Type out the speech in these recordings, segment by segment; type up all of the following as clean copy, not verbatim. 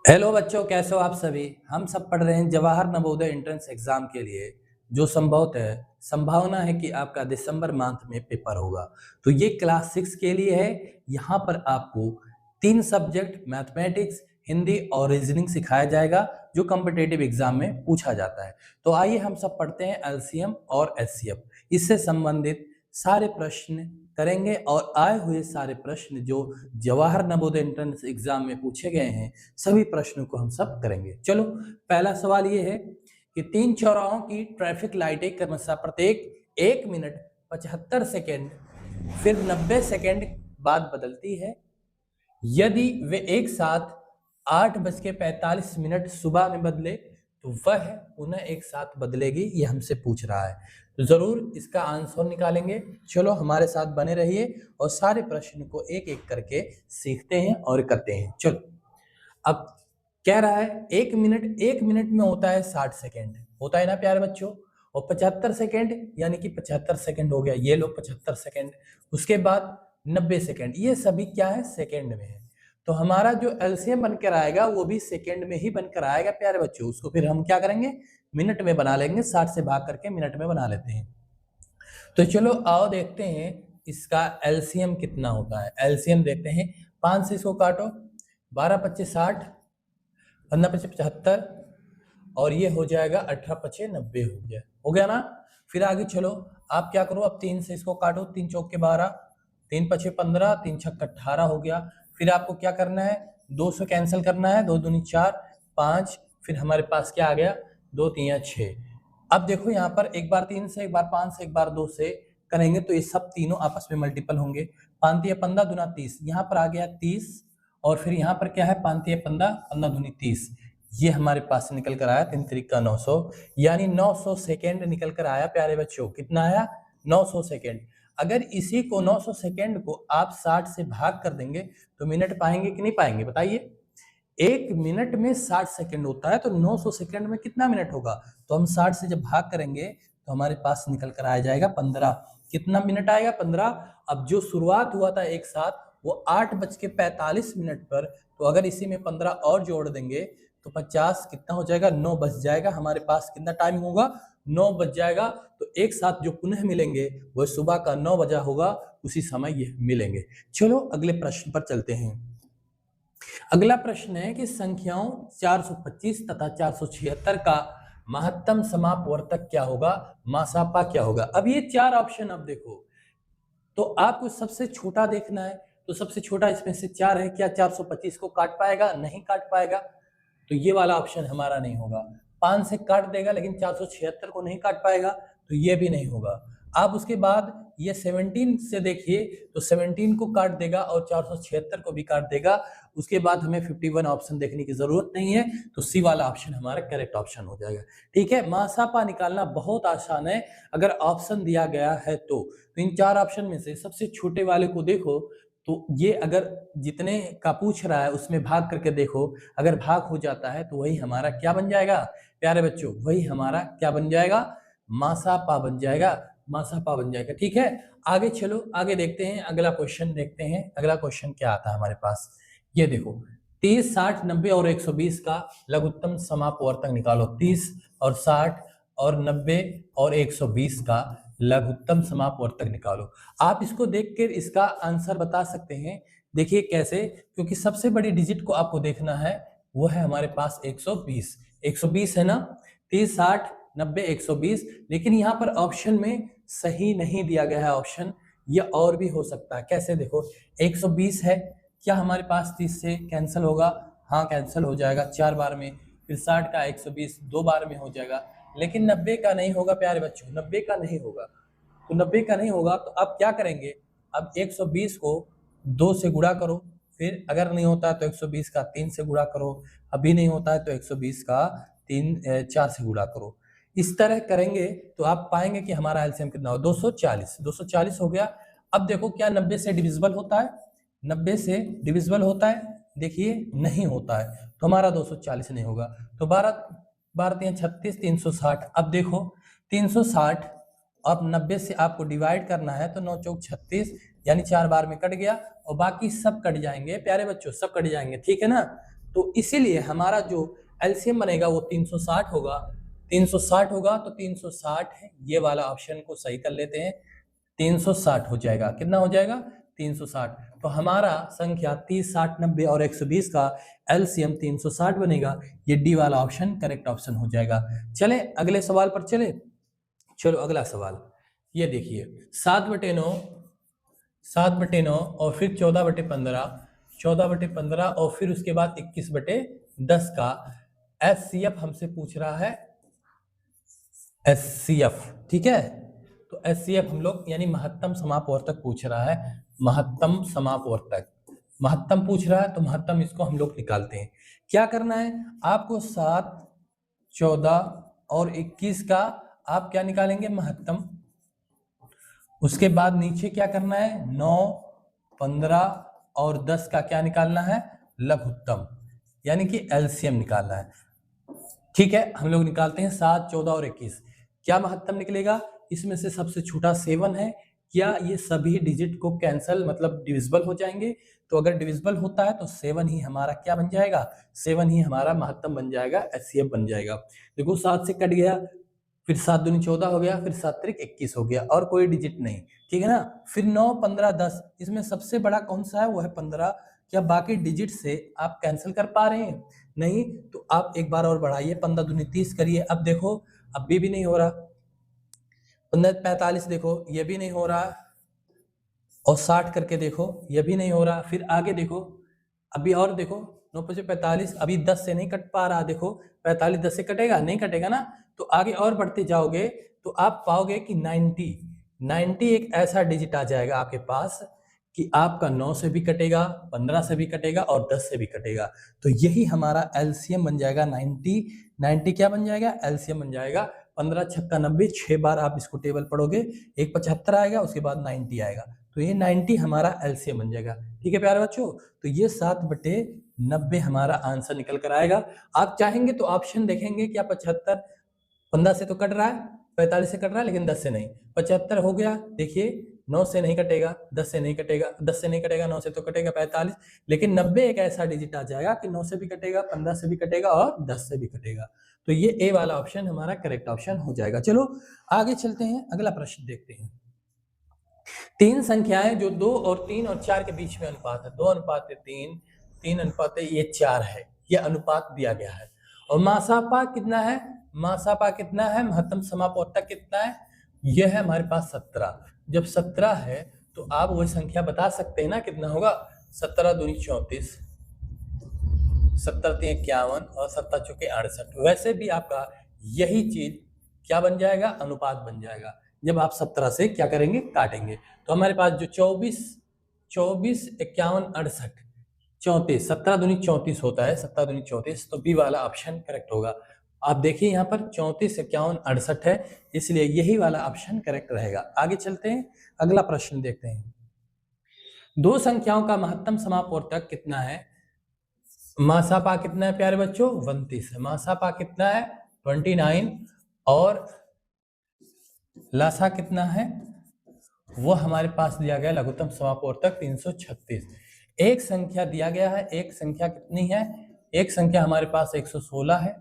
Hello बच्चों, कैसे हो आप सभी। हम सब पढ़ रहे हैं जवाहर नवोदय एंट्रेंस एग्जाम के लिए, जो संभवतः संभावना है कि आपका दिसंबर मंथ में पेपर होगा। तो ये क्लास 6 के लिए है। यहाँ पर आपको 3 सब्जेक्ट मैथमेटिक्स, हिंदी और रीजनिंग सिखाया जाएगा, जो कॉम्पिटिटिव एग्जाम में पूछा जाता है। तो आइए हम सब पढ़ते हैं एलसीएम और एचसीएफ, इससे संबंधित सारे प्रश्न करेंगे और आए हुए सारे प्रश्न जो जवाहर नवोदय एंट्रेंस एग्जाम में पूछे गए हैं, सभी प्रश्नों को हम सब करेंगे। चलो, पहला सवाल ये है कि 3 चौराहों की ट्रैफिक लाइटें क्रमशः प्रत्येक 1 मिनट 75 सेकेंड फिर 90 सेकेंड बाद बदलती है। यदि वे एक साथ 8:45 सुबह में बदले तो वह पुनः एक साथ बदलेगी, ये हमसे पूछ रहा है। तो जरूर इसका आंसर निकालेंगे। चलो हमारे साथ बने रहिए और सारे प्रश्न को एक एक करके सीखते हैं और करते हैं। चलो, अब कह रहा है 1 मिनट में होता है 60 सेकेंड, होता है ना प्यारे बच्चों। और 75 सेकेंड यानी कि 75 सेकेंड हो गया, ये लो 75 सेकेंड। उसके बाद 90 सेकेंड, ये सभी क्या है, सेकेंड में है। तो हमारा जो एलसीएम बनकर आएगा वो भी सेकेंड में ही बनकर आएगा प्यारे बच्चों। उसको फिर हम क्या करेंगे, मिनट में बना लेंगे, 60 से भाग करके मिनट में बना लेते हैं। तो चलो आओ देखते हैं इसका एलसीएम कितना होता है। एलसीएम देखते हैं, 5 से इसको काटो, 12 25 60, 15 25 75 और ये हो जाएगा 18 25 90 हो गया ना। फिर आगे चलो, आप क्या करो, अब 3 से इसको काटो, 3 चौक के 12, 3 पछे 15, 3 छक्का 18 हो गया। फिर आपको क्या करना है, 2 से कैंसिल करना है, 2 दूनी 4, 5, फिर हमारे पास क्या आ गया, 2 3 6। अब देखो यहाँ पर एक बार 3 से, एक बार 5 से, एक बार 2 से करेंगे तो ये सब तीनों आपस में मल्टीपल होंगे। 5 तिया 15 दूना 30, यहाँ पर आ गया 30 और फिर यहाँ पर क्या है, 5 तिया 15, 15 दूनी 30, ये हमारे पास से निकल कर आया 3 तरीका 900, यानी 900 सेकेंड निकल कर आया प्यारे बच्चों। कितना आया, 900 सेकेंड। अगर इसी को 900 सेकेंड को आप 60 से भाग कर देंगे तो मिनट पाएंगे कि नहीं पाएंगे, बताइए। 1 मिनट में 60 सेकेंड होता है, तो 900 सेकेंड में कितना मिनट होगा। तो हम 60 से जब भाग करेंगे तो हमारे पास निकल कर आ जाएगा 15। कितना मिनट आएगा, 15। अब जो शुरुआत हुआ था एक साथ वो 8:45 पर, तो अगर इसी में 15 और जोड़ देंगे तो 50 कितना हो जाएगा, 9 बज जाएगा। हमारे पास कितना टाइम होगा, 9 बज जाएगा। तो एक साथ जो पुनः मिलेंगे वह सुबह का 9 बजा होगा, उसी समय ये मिलेंगे। चलो अगले प्रश्न पर चलते हैं। अगला प्रश्न है कि संख्याओं 425 तथा 476 का महत्तम समापवर्तक क्या होगा, मासापा क्या होगा। अब ये 4 ऑप्शन, अब देखो तो आपको सबसे छोटा देखना है, तो सबसे छोटा इसमें से 4 है, क्या 425 को काट पाएगा, नहीं काट पाएगा। तो ये वाला ऑप्शन हमारा नहीं होगा। 5 से काट देगा लेकिन 476 को नहीं काट पाएगा, तो ये भी नहीं होगा। आप उसके बाद ये 17 से देखिए, तो 17 को काट देगा और 476 को भी काट देगा। उसके बाद हमें 51 ऑप्शन देखने की जरूरत नहीं है, तो सी वाला ऑप्शन हमारा करेक्ट ऑप्शन हो जाएगा। ठीक है, मासापा निकालना बहुत आसान है अगर ऑप्शन दिया गया है तो। इन 4 ऑप्शन में से सबसे छोटे वाले को देखो, तो ये अगर जितने का पूछ रहा है उसमें भाग करके देखो, अगर भाग हो जाता है तो वही हमारा क्या बन जाएगा प्यारे बच्चों, वही हमारा क्या बन जाएगा, मासापा बन जाएगा, मासापा बन जाएगा। ठीक है, आगे चलो, आगे देखते हैं, अगला क्वेश्चन देखते हैं। अगला क्वेश्चन क्या आता है हमारे पास, ये देखो 30 60 90 और 120 का लघुत्तम समापवर्तक निकालो। 30 और 60 और 90 और 120 का लघुत्तम समापवर्तक निकालो। आप इसको देखकर इसका आंसर बता सकते हैं। देखिए कैसे, क्योंकि सबसे बड़ी डिजिट को आपको देखना है, वो है हमारे पास 120। 120 है ना, 30 60 90 120। लेकिन यहाँ पर ऑप्शन में सही नहीं दिया गया है ऑप्शन, ये और भी हो सकता है। कैसे, देखो 120 है, क्या हमारे पास 30 से कैंसिल होगा, हाँ कैंसिल हो जाएगा 4 बार में। फिर 60 का 120 2 बार में हो जाएगा, लेकिन 90 का नहीं होगा प्यारे बच्चों, 90 का नहीं होगा। तो 90 का नहीं होगा तो अब क्या करेंगे, अब 120 को 2 से गुणा करो, फिर अगर नहीं होता है तो 120 का 3 से गुणा करो, अभी नहीं होता है तो 120 का 4 से गुणा करो। इस तरह करेंगे तो आप पाएंगे कि हमारा एलसीएम कितना हो, 240। 240 हो गया। अब देखो क्या 90 से डिविजिबल होता है, 90 से डिविजिबल होता है, देखिए नहीं होता है, तो हमारा 240 नहीं होगा। तो 12 12 3 36 360। अब देखो 360, अब 90 से आपको डिवाइड करना है, तो 9 चौक 36, यानी 4 बार में कट गया और बाकी सब कट जाएंगे प्यारे बच्चों, सब कट जाएंगे। ठीक है ना, तो इसीलिए हमारा जो एलसीएम बनेगा वो 360 होगा। 360 होगा तो 360 है, ये वाला ऑप्शन को सही कर लेते हैं। 360 हो जाएगा। कितना हो जाएगा? 360। तो हमारा संख्या 30, 60, 90 और 120 का एलसीएम 360 बनेगा। ये डी वाला ऑप्शन करेक्ट ऑप्शन हो जाएगा। चले अगले सवाल पर चले। चलो अगला सवाल ये देखिए, 7/9, 7/9 और फिर 14/15, 14/15 और फिर उसके बाद 21/10 का एचसीएफ हमसे पूछ रहा है। एचसीएफ, ठीक है। तो एचसीएफ हम लोग यानी महत्तम समापवर्तक पूछ रहा है। महत्तम समापवर्तक, महत्तम पूछ रहा है तो महत्तम इसको हम लोग निकालते हैं। क्या करना है आपको? 7, 14 और 21 का आप क्या निकालेंगे? महत्तम। उसके बाद नीचे क्या करना है? 9, 15 और 10 का क्या निकालना है? लघुत्तम, यानी कि एलसीएम निकालना है। ठीक है, हम लोग निकालते हैं 7, 14 और 21। क्या महत्तम निकलेगा? इसमें से सबसे छोटा 7 है। क्या ये सभी डिजिट को कैंसल मतलब डिविजिबल हो जाएंगे? तो अगर डिविजिबल होता है तो 7 ही हमारा क्या बन जाएगा? 7 ही हमारा महत्तम बन जाएगा, एचसीएफ बन जाएगा। देखो 7 से कट गया, फिर 7 दूनी 14 हो गया, फिर 7 त्रिक 21 हो गया और कोई डिजिट नहीं, ठीक है ना। फिर 9, 15, 10, इसमें सबसे बड़ा कौन सा है? वो है 15। क्या बाकी डिजिट से आप कैंसिल कर पा रहे हैं? नहीं, तो आप एक बार और बढ़ाइए, 15 दूनी 30 करिए। अब देखो अब भी नहीं हो रहा। 15, 45 देखो ये भी नहीं हो रहा, और 60 करके देखो ये भी नहीं हो रहा। फिर आगे देखो, अभी और देखो 9, 5, 45, अभी 10 से नहीं कट पा रहा। देखो 45 10 से कटेगा? नहीं कटेगा ना। तो आगे और बढ़ते जाओगे तो आप पाओगे कि 90 एक ऐसा डिजिट आ जाएगा आपके पास कि आपका 9 से भी कटेगा, 15 से भी कटेगा और 10 से भी कटेगा। तो यही हमारा एलसीएम बन जाएगा 90 क्या बन जाएगा? एलसीएम बन जाएगा 15 छक्का 90। 6 बार आप इसको टेबल पढ़ोगे, एक 75 आएगा, उसके बाद 90 आएगा। तो ये 90 हमारा एलसीएम बन जाएगा। ठीक है प्यारे बच्चों, तो ये 7/90 हमारा आंसर निकल कर आएगा। आप चाहेंगे तो ऑप्शन देखेंगे, क्या 75 15 से तो कट रहा है, 45 से कट रहा है, लेकिन 10 से नहीं। 75 हो गया, देखिए 9 से नहीं कटेगा, 10 से नहीं कटेगा, 10 से नहीं कटेगा, 9 से तो कटेगा 45, लेकिन 90 एक ऐसा डिजिट आ जाएगा कि 9 से भी कटेगा, 15 से भी कटेगा और 10 से भी कटेगा। तो ये ए वाला ऑप्शन हमारा करेक्ट ऑप्शन हो जाएगा। चलो आगे चलते हैं, अगला प्रश्न देखते हैं। 3 संख्याएं जो 2 और 3 और 4 के बीच में अनुपात है, 2:3, 3:4 है, ये अनुपात दिया गया है। और मासापा कितना है? मासापा कितना है? महत्तम समापवर्तक कितना है? यह है हमारे पास 17। जब 17 है तो आप वही संख्या बता सकते हैं ना, कितना होगा? 17 दूनी 34, 17 3 51 और 17 चौके 68। वैसे भी आपका यही चीज क्या बन जाएगा? अनुपात बन जाएगा। जब आप 17 से क्या करेंगे? काटेंगे। तो हमारे पास जो 24, 51, 68, 34, 17 दूनी 34 होता है, 17 दूनी 34, तो बी वाला ऑप्शन करेक्ट होगा। आप देखिए यहाँ पर 34, 51, 68 है, इसलिए यही वाला ऑप्शन करेक्ट रहेगा। आगे चलते हैं, अगला प्रश्न देखते हैं। 2 संख्याओं का महत्तम समापवर्तक कितना है? मासापा कितना है प्यारे बच्चों? 29 है। मासापा कितना है? 29। और लासा कितना है? वो हमारे पास दिया गया लघुत्तम समापवर्तक 336। एक संख्या दिया गया है, एक संख्या कितनी है? एक संख्या हमारे पास 116 है।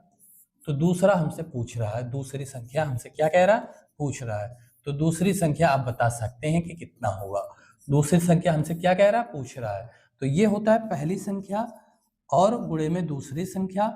तो दूसरा हमसे पूछ रहा है, दूसरी संख्या हमसे क्या कह रहा है? पूछ रहा है। तो दूसरी संख्या आप बता सकते हैं कि कितना होगा। दूसरी संख्या हमसे क्या कह रहा है? पूछ रहा है। तो ये होता है पहली संख्या और गुणे में दूसरी संख्या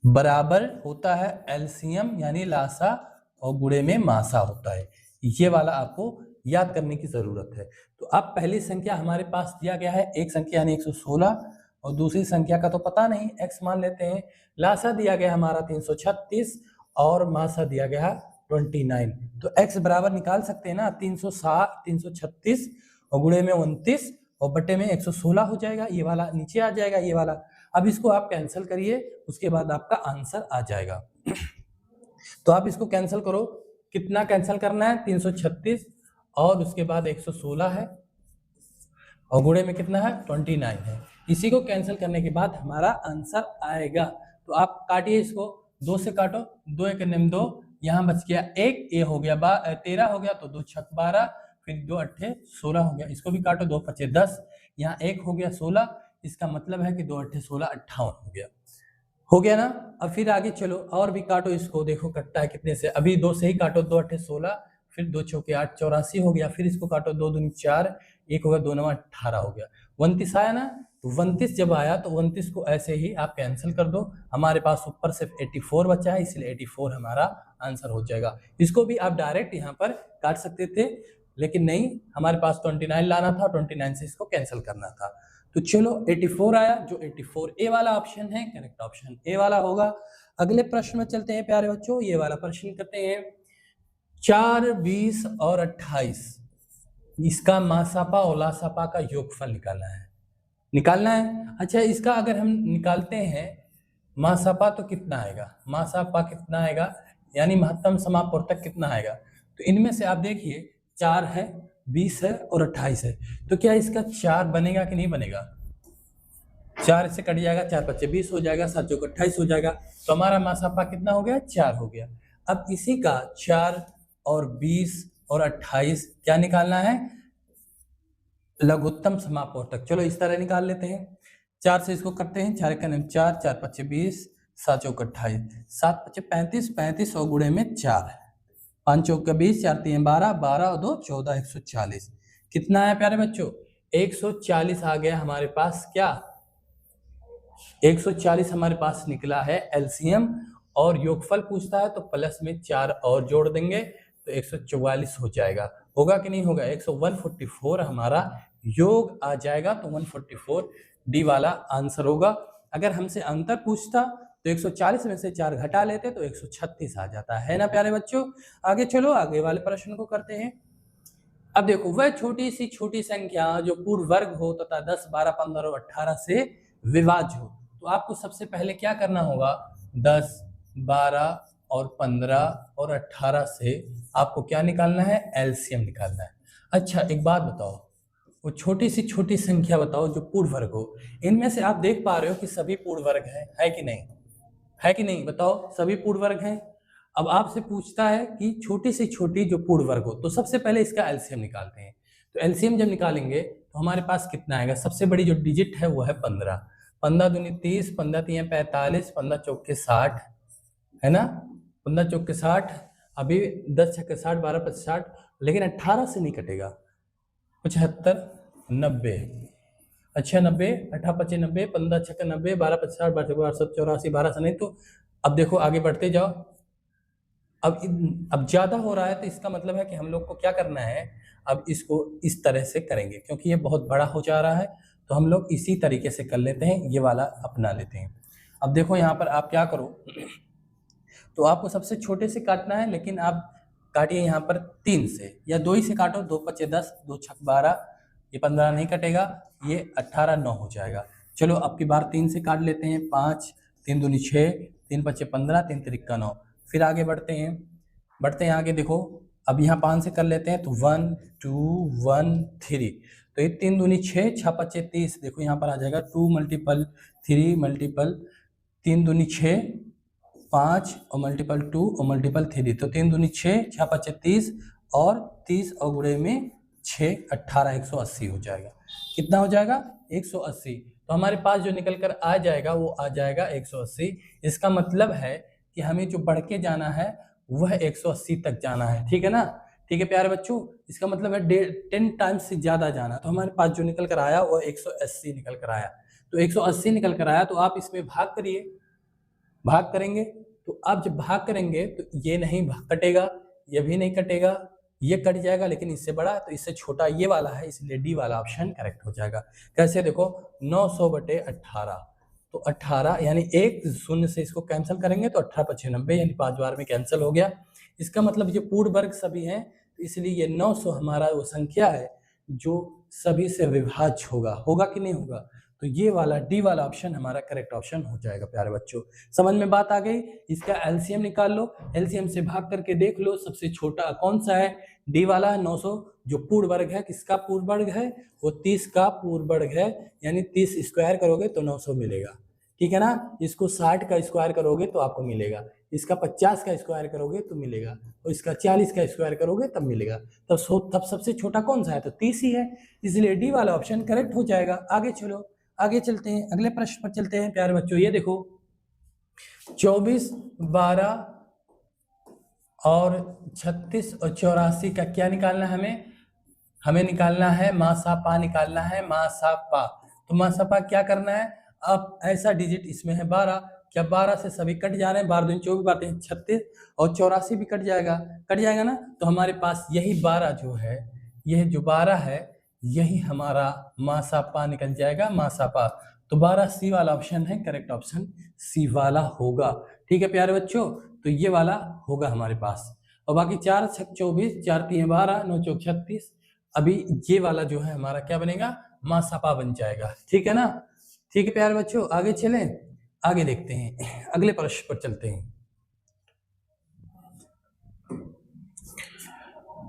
बराबर होता है एलसीएम यानी लासा और गुणे में मासा होता है। ये वाला आपको याद करने की जरूरत है। तो अब पहली संख्या हमारे पास दिया गया है, एक संख्या यानी 116 और दूसरी संख्या का तो पता नहीं, x मान लेते हैं। लासा दिया गया हमारा 336 और मासा दिया गया 29। तो x बराबर निकाल सकते हैं ना, 336 और गुणे में 29 और बटे में 116 हो जाएगा। ये वाला नीचे आ जाएगा, ये वाला। अब इसको आप कैंसिल करिए, उसके बाद आपका आंसर आ जाएगा। तो आप इसको कैंसिल करो, कितना कैंसिल करना है? 336 और उसके बाद 116 है और गुणे में कितना है? 29 है। इसी को कैंसिल करने के बाद हमारा आंसर आएगा। तो आप काटिए इसको, 2 से काटो, 2 1 9 2, यहाँ बच गया 1, ये हो गया 13 हो गया, तो 2 6 12, फिर 2 8 16 हो गया। इसको भी काटो, 2 5 10, यहाँ 1 हो गया 16, इसका मतलब है कि 2 8 16 58 हो गया ना। अब फिर आगे चलो और भी काटो इसको, देखो कटता है कितने से। अभी 2 से ही काटो, 2 8 16, फिर 2 चौके 8 84 हो गया। फिर इसको काटो, 2 दूनी 4, 1 होगा 2 9 18 हो गया। 29 आया ना। तो 29 जब आया तो 29 को ऐसे ही आप कैंसिल कर दो। हमारे पास ऊपर सिर्फ 84 बचा है, इसलिए 84 हमारा आंसर हो जाएगा। इसको भी आप डायरेक्ट यहाँ पर काट सकते थे, लेकिन नहीं, हमारे पास 29 लाना था, 29 से इसको कैंसिल करना था। तो चलो 84 आया, जो 84 ए वाला ऑप्शन है, करेक्ट ऑप्शन ए वाला होगा। अगले प्रश्न में चलते हैं प्यारे बच्चों, ये वाला प्रश्न करते हैं। 4, 20 और 28, इसका मासापा और लासापा का योगफल निकालना है। अच्छा, इसका अगर हम निकालते हैं मासापा तो कितना आएगा, मासापा कितना आएगा, यानी महत्तम समापवर्तक कितना आएगा। तो इनमें से आप देखिए 4 है, 20 है और 28 है। तो क्या इसका 4 बनेगा कि नहीं बनेगा? 4 से कट जाएगा, 4 5 20 हो जाएगा, 7 चौक 28 हो जाएगा। तो हमारा मासापा कितना हो गया? 4 हो गया। अब इसी का 4 और 20 और 28 क्या निकालना है? लघुत्तम समापवर्तक। चलो इस तरह निकाल लेते हैं। 4 से इसको करते हैं, 4 का 4, 4 5 20, 7 चौक 28, 7 5 35, 35 और गुणे में 4, 5 चौक 20, 4 3 12, 12 और 2 14, 140। कितना है प्यारे बच्चों? 140 आ गया हमारे पास। क्या 140 हमारे पास निकला है एलसीएम। और योगफल पूछता है तो प्लस में 4 और जोड़ देंगे तो 144 हो जाएगा। होगा कि नहीं होगा? 144 हमारा योग आ जाएगा। तो 144 डी वाला आंसर होगा। अगर हमसे अंतर पूछता तो 140 में से 4 घटा लेते तो 136 आ जाता है ना प्यारे बच्चों। आगे चलो, आगे वाले प्रश्न को करते हैं। अब देखो, वह छोटी सी छोटी संख्या जो पूर्ण वर्ग हो तथा 10, 12, 15 और 18 से विभाज्य हो। तो आपको सबसे पहले क्या करना होगा? 10, 12 और 15 और 18 से आपको क्या निकालना है? एलसीएम निकालना है। अच्छा, एक बात बताओ, वो छोटी सी छोटी संख्या बताओ जो पूर्ण वर्ग हो। इनमें से आप देख पा रहे हो कि सभी पूर्ण वर्ग है कि नहीं? है कि नहीं? बताओ, सभी पूर्ण वर्ग हैं। अब आपसे पूछता है कि छोटी से छोटी जो पूर्ण वर्ग हो, तो सबसे पहले इसका एलसीएम निकालते हैं। तो एलसीएम जब निकालेंगे तो हमारे पास कितना आएगा? सबसे बड़ी जो डिजिट है वो है 15। 15 दूनी 30, 15 तीन 45, 15 चौके 60, है ना? 15 चौके 60, अभी 10 छक्के 60, 12 5 60, लेकिन 18 से नहीं कटेगा। 75, 90, अच्छा 90, 18 5 90, 15 छक्के 90, 12 5 60, 12 84, 12 से नहीं। तो अब देखो आगे बढ़ते जाओ। अब ज्यादा हो रहा है तो इसका मतलब है कि हम लोग को क्या करना है? अब इसको इस तरह से करेंगे, क्योंकि ये बहुत बड़ा हो जा रहा है। तो हम लोग इसी तरीके से कर लेते हैं, ये वाला अपना लेते हैं। अब देखो यहाँ पर आप क्या करो, तो आपको सबसे छोटे से काटना है, लेकिन आप काटिए यहाँ पर 3 से या 2 ही से काटो। 2 5 10, 2 6 12, ये 15 नहीं कटेगा, ये 18 9 हो जाएगा। चलो अब की बार 3 से काट लेते हैं। 5, 3 दूनी 6, 3 5 15, 3 3 9। फिर आगे बढ़ते हैं आगे। देखो अब यहाँ 5 से कर लेते हैं तो 1 2 1 3। तो ये 3 दूनी 6, 6 5 30। देखो यहाँ पर आ जाएगा 2 मल्टीपल 3 मल्टीपल 3 दूनी 6, 5 और मल्टीपल 2 और मल्टीपल 3। तो 3 दूनी 6, 6 5 30 और 30 और गुणे में 6, 18, 180 हो जाएगा। कितना हो जाएगा? 180। तो हमारे पास जो निकल कर आ जाएगा वो आ जाएगा 180। इसका मतलब है कि हमें जो बढ़ के जाना है वह 180 तक जाना है। ठीक है ना? ठीक है प्यारे बच्चों, इसका मतलब है 10 टाइम्स से ज्यादा जाना। तो हमारे पास जो निकल कर आया वो 180 निकल कर आया। तो 180 निकल कर आया तो आप इसमें भाग करिए। भाग करेंगे तो आप जब भाग करेंगे तो ये नहीं कटेगा, ये भी नहीं कटेगा, ये कट जाएगा, लेकिन इससे बड़ा तो इससे छोटा ये वाला है, इसलिए डी वाला ऑप्शन करेक्ट हो जाएगा। कैसे? देखो 900/18, तो 18 यानी 1 शून्य से इसको कैंसिल करेंगे तो 18 5 90, यानी 5 बार में कैंसिल हो गया। इसका मतलब ये पूर्ण वर्ग सभी हैं, तो इसलिए ये 900 हमारा वो संख्या है जो सभी से विभाज्य होगा कि नहीं होगा? तो ये वाला डी वाला ऑप्शन हमारा करेक्ट ऑप्शन हो जाएगा प्यारे बच्चों। समझ में बात आ गई? इसका एलसीएम निकाल लो, एलसीएम से भाग करके देख लो सबसे छोटा कौन सा है। डी वाला है 900, जो पूर्ण वर्ग है। किसका पूर्ण वर्ग है? वो 30 का पूर्ण वर्ग है, यानी 30 स्क्वायर करोगे तो 900 मिलेगा। ठीक है ना? इसको 60 का स्क्वायर करोगे तो आपको मिलेगा, इसका 50 का स्क्वायर करोगे तो मिलेगा, और इसका 40 का स्क्वायर करोगे तब मिलेगा। तब सबसे छोटा कौन सा है? तो 30 ही है, इसलिए डी वाला ऑप्शन करेक्ट हो जाएगा। आगे चलो, आगे चलते हैं, अगले प्रश्न पर चलते हैं प्यारे बच्चों। ये देखो 24, 12 और 36 और 84 का क्या निकालना है हमें निकालना है मासापा, निकालना है मासापा। तो मासापा क्या करना है, अब ऐसा डिजिट इसमें है 12, क्या 12 से सभी कट जा रहे हैं, 12 दूनी 24 बातें 36 और 84 भी कट जाएगा ना। तो हमारे पास यही 12 जो है, यह जो 12 है यही हमारा मासापा निकल जाएगा, मासापा। तो 12 सी वाला ऑप्शन है, करेक्ट ऑप्शन सी वाला होगा। ठीक है प्यारे बच्चों, तो ये वाला होगा हमारे पास। और बाकी 4 6 24, 4 3 12, 9 4 36, अभी ये वाला जो है हमारा क्या बनेगा, मासापा बन जाएगा। ठीक है ना, ठीक है प्यारे बच्चों, आगे चलें, आगे देखते हैं, अगले प्रश्न पर चलते हैं।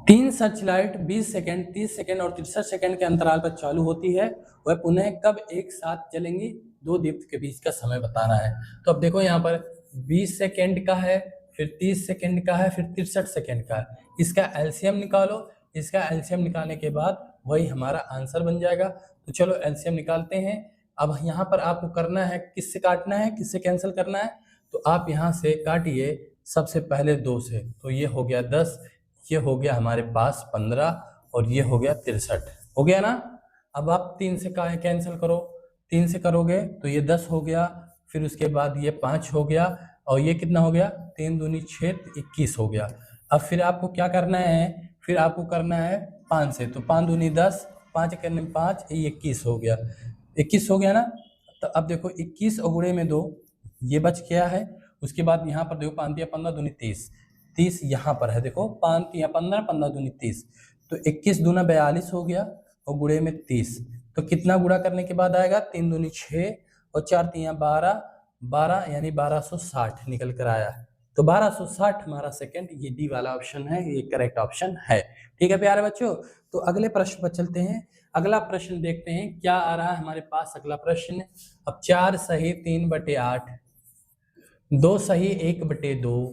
3 सर्च लाइट 20 सेकंड, 30 सेकंड और 63 सेकंड के अंतराल पर चालू होती है, वह पुनः कब एक साथ चलेंगी, दो दीप्त के बीच का समय बताना है। तो अब देखो यहाँ पर 20 सेकंड का है, फिर 30 सेकंड का है, फिर 63 सेकंड का है। इसका एलसीएम निकालो, इसका एलसीएम निकालने के बाद वही हमारा आंसर बन जाएगा। तो चलो एलसीएम निकालते हैं। अब यहाँ पर आपको करना है, किससे काटना है, किससे कैंसिल करना है, तो आप यहाँ से काटिए सबसे पहले 2 से, तो ये हो गया 10, ये हो गया हमारे पास 15 और ये हो गया 63, हो गया ना। अब आप 3 से कैंसिल करो, 3 से करोगे तो ये 10 हो गया, फिर उसके बाद ये 5 हो गया और ये कितना हो गया, 3 दूनी 6, 21 हो गया। अब फिर आपको क्या करना है, फिर आपको करना है 5 से, तो 5 दूनी 10, 5 करने में 5, ये 21 हो गया, 21 हो गया ना। तो अब देखो 21 और गुणे में 2 ये बच गया है। उसके बाद यहाँ पर देखो 5 × 15 दूनी 30, 30 यहाँ पर है, देखो 5 × 15, 15 दूनी 30, तो 21 दूना 42 हो गया और गुणे में 30। तो कितना गुणा करने के बाद आएगा, 3 दूनी 6 और 4 3 12, 12 यानी 1260 निकल कर आया है। तो 1260 हमारा सेकंड, ये डी वाला ऑप्शन है, ये करेक्ट ऑप्शन है। ठीक है प्यारे बच्चों, तो अगले प्रश्न पर चलते हैं। अगला प्रश्न देखते हैं क्या आ रहा है हमारे पास। अगला प्रश्न, अब 4 सही 3/8, 2 सही 1/2,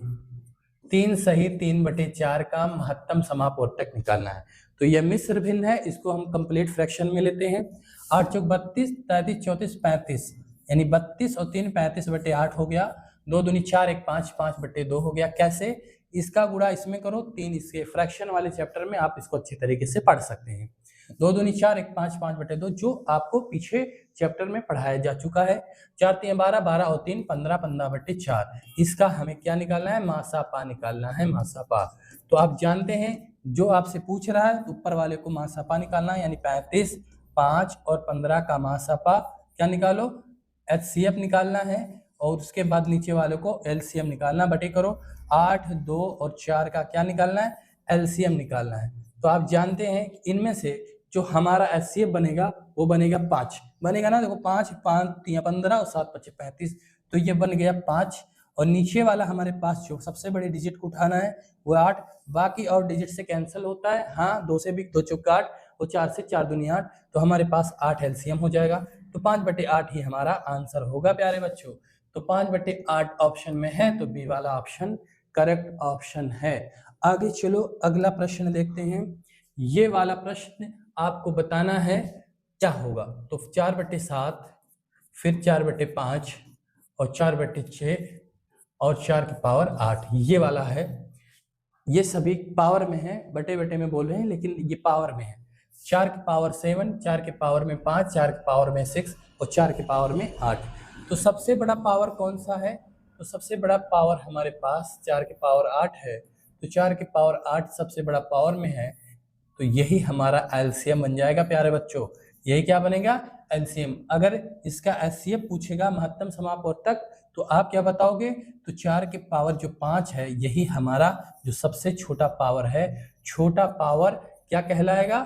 3 सही 3/4 का महत्तम समापवर्तक निकालना है। तो यह मिश्र भिन्न है, इसको हम कंप्लीट फ्रैक्शन में लेते हैं। 8 चौक 32, 33 34 35, यानी 32 और 3 35/8 हो गया। 2 दूनी 4, 1 5, 5/2 हो गया। कैसे, इसका गुणा इसमें करो, 3 इसके फ्रैक्शन वाले चैप्टर में आप इसको अच्छी तरीके से पढ़ सकते हैं। 2 दूनी 4, 1 5, 5/2 जो आपको पीछे चैप्टर में पढ़ाया जा चुका है। 4 3 12, 12 और 3 15, 15/4। इसका हमें क्या निकालना है, मासापा निकालना है, मासापा। तो आप जानते हैं जो आपसे पूछ रहा है ऊपर वाले को मासापा निकालना है, यानी 35, 5 और 15 का मासापा क्या निकालो, एचसीएफ निकालना है, और उसके बाद नीचे वाले को एलसीएम निकालना, बटे करो 8, 2 और 4 का क्या निकालना है, एलसीएम निकालना है। तो आप जानते हैं कि इनमें से जो हमारा एचसीएफ बनेगा वो बनेगा 5 बनेगा ना। देखो 5 5 3 15 और 7 5 35, तो ये बन गया 5। और नीचे वाला हमारे पास जो सबसे बड़े डिजिट को उठाना है वो 8, बाकी और डिजिट से कैंसिल होता है, हाँ 2 से भी 2 चौक 8 और 4 से 4 दूनी 8, तो हमारे पास 8 एलसीएम हो जाएगा। तो 5/8 ही हमारा आंसर होगा प्यारे बच्चों। तो 5/8 ऑप्शन में है, तो बी वाला ऑप्शन करेक्ट ऑप्शन है। आगे चलो अगला प्रश्न देखते हैं। ये वाला प्रश्न आपको बताना है क्या होगा। तो 4/7, फिर 4/5 और 4/6 और 4 की पावर 8, ये वाला है। ये सभी पावर में है, बटे बटे में बोल रहे हैं लेकिन ये पावर में है। 4 की पावर 7, 4 के पावर में 5, 4 के पावर में 6 और 4 के पावर में 8। तो सबसे बड़ा पावर कौन सा है, तो सबसे बड़ा पावर हमारे पास 4 के पावर 8 है। तो 4 के पावर 8 सबसे बड़ा पावर में है, तो यही हमारा एलसीएम बन जाएगा प्यारे बच्चों। यही क्या बनेगा, एलसीएम। अगर इसका एचसीएफ पूछेगा महत्तम समापवर्तक, तो आप क्या बताओगे, तो 4 के पावर जो 5 है यही हमारा जो सबसे छोटा पावर है। छोटा पावर क्या कहलाएगा,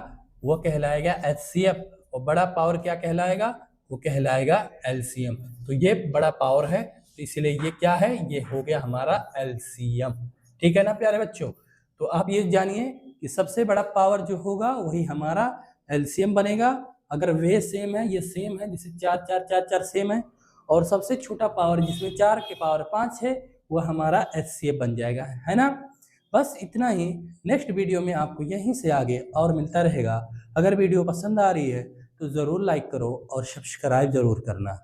वो कहलाएगा एचसीएफ, और बड़ा पावर क्या कहलाएगा, वो कहलाएगा एलसीएम। तो ये बड़ा पावर है, तो इसलिए ये क्या है, ये हो गया हमारा एलसीएम। ठीक है ना प्यारे बच्चों। तो आप ये जानिए कि सबसे बड़ा पावर जो होगा वही हमारा एलसीएम बनेगा। अगर वे सेम है, ये सेम है, जैसे 4 4 4 4 सेम है, और सबसे छोटा पावर जिसमें 4 के पावर 5 है वह हमारा एचसीएफ बन जाएगा, है ना। बस इतना ही। नेक्स्ट वीडियो में आपको यहीं से आगे और मिलता रहेगा। अगर वीडियो पसंद आ रही है तो ज़रूर लाइक करो और सब्सक्राइब ज़रूर करना।